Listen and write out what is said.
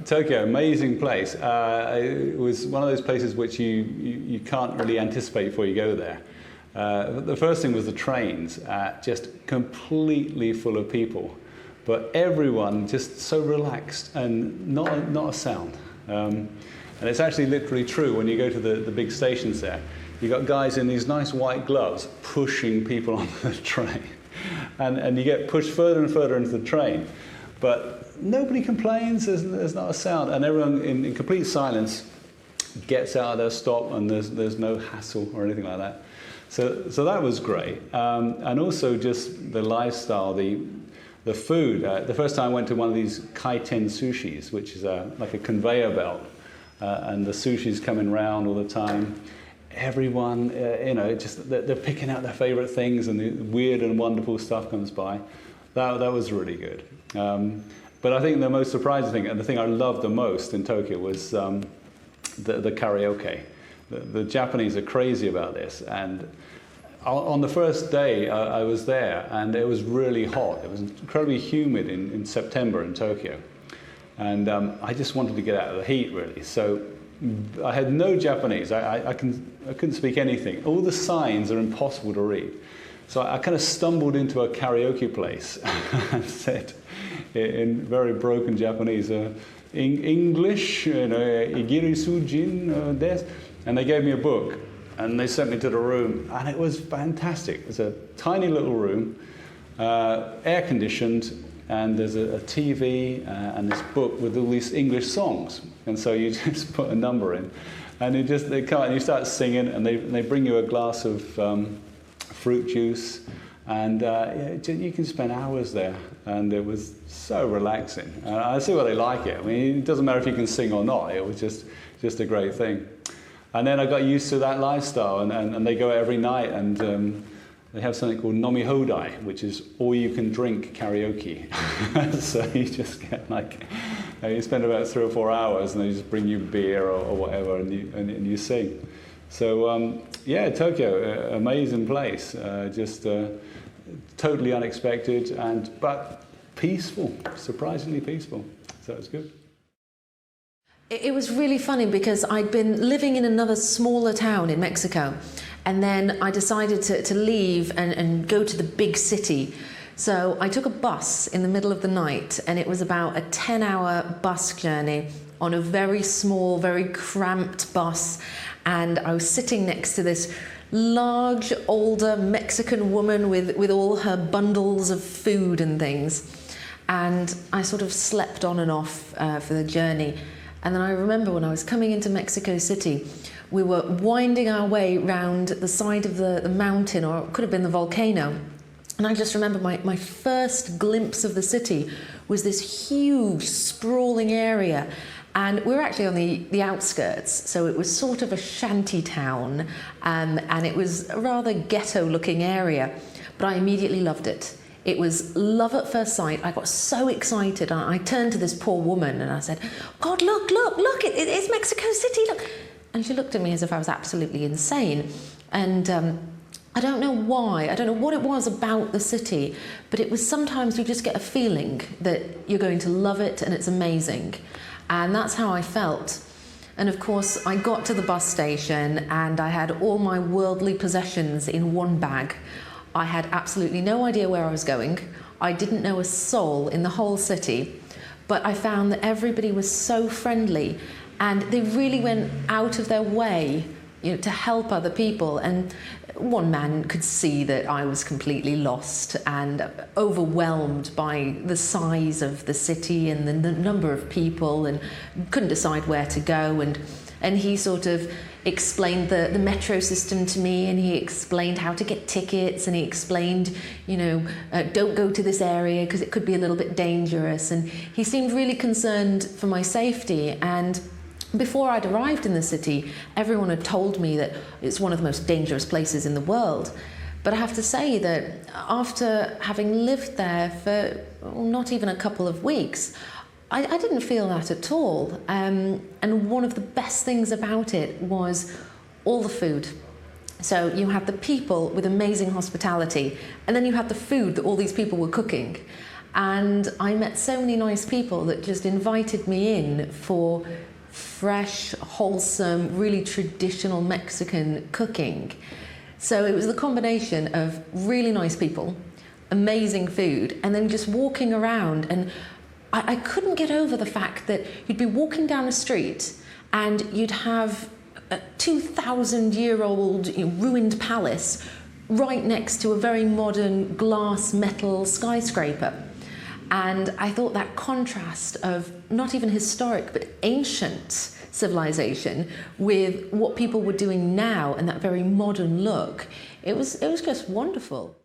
Tokyo, amazing place. It was one of those places which you can't really anticipate before you go there. The first thing was the trains, just completely full of people, but everyone just so relaxed and not a sound. And it's actually literally true when you go to the big stations there. You've got guys in these nice white gloves pushing people onto the train. And you get pushed further and further into the train. But nobody complains, there's not a sound. And everyone in complete silence gets out of their stop, and there's no hassle or anything like that. So that was great. And also just the lifestyle, the food. The first time I went to one of these kaiten sushis, which is like a conveyor belt. And the sushi's coming round all the time. Everyone, they're picking out their favorite things, and the weird and wonderful stuff comes by. That was really good. But I think the most surprising thing, and the thing I loved the most in Tokyo, was the karaoke. The Japanese are crazy about this, and on the first day I was there, and it was really hot. It was incredibly humid in September in Tokyo, and I just wanted to get out of the heat, really. So I had no Japanese. I couldn't speak anything. All the signs are impossible to read. So I kind of stumbled into a karaoke place and said, in very broken Japanese, English, Igiri Sujin desu. And they gave me a book, and they sent me to the room, and it was fantastic. It's a tiny little room, air conditioned, and there's a TV and this book with all these English songs. And so you just put a number in, and they come and you start singing, and they bring you a glass of fruit juice, and you can spend hours there, and it was so relaxing. I see why they like it. I mean, it doesn't matter if you can sing or not. It was just a great thing. And then I got used to that lifestyle, and they go every night, and they have something called nomi hodai, which is all you can drink karaoke. So you just get you spend about 3 or 4 hours, and they just bring you beer or whatever, and you sing. So yeah, Tokyo, amazing place, just totally unexpected, but peaceful, surprisingly peaceful. So it's good. It was really funny because I'd been living in another smaller town in Mexico, and then I decided to leave and go to the big city. So I took a bus in the middle of the night, and it was about a 10-hour bus journey on a very small, very cramped bus. And I was sitting next to this large, older Mexican woman with all her bundles of food and things. And I sort of slept on and off for the journey. And then I remember when I was coming into Mexico City, we were winding our way round the side of the mountain, or it could have been the volcano. And I just remember my first glimpse of the city was this huge, sprawling area. And we were actually on the outskirts, so it was sort of a shanty town, and it was a rather ghetto-looking area. But I immediately loved it. It was love at first sight. I got so excited. I turned to this poor woman and I said, "God, look, it's Mexico City, look." And she looked at me as if I was absolutely insane. And I don't know why, I don't know what it was about the city, but it was sometimes you just get a feeling that you're going to love it and it's amazing. And that's how I felt. And of course, I got to the bus station and I had all my worldly possessions in one bag. I had absolutely no idea where I was going. I didn't know a soul in the whole city, but I found that everybody was so friendly, and they really went out of their way, to help other people. And one man could see that I was completely lost and overwhelmed by the size of the city and the number of people, and couldn't decide where to go. And he sort of explained the metro system to me, and he explained how to get tickets, and he explained, don't go to this area because it could be a little bit dangerous. And he seemed really concerned for my safety. And before I'd arrived in the city, everyone had told me that it's one of the most dangerous places in the world. But I have to say that after having lived there for not even a couple of weeks, I didn't feel that at all. And one of the best things about it was all the food. So you had the people with amazing hospitality, and then you had the food that all these people were cooking. And I met so many nice people that just invited me in for fresh, wholesome, really traditional Mexican cooking. So it was the combination of really nice people, amazing food, and then just walking around. And I couldn't get over the fact that you'd be walking down a street and you'd have a 2,000-year-old ruined palace right next to a very modern glass metal skyscraper. And I thought that contrast of not even historic but ancient civilization with what people were doing now and that very modern look, it was just wonderful.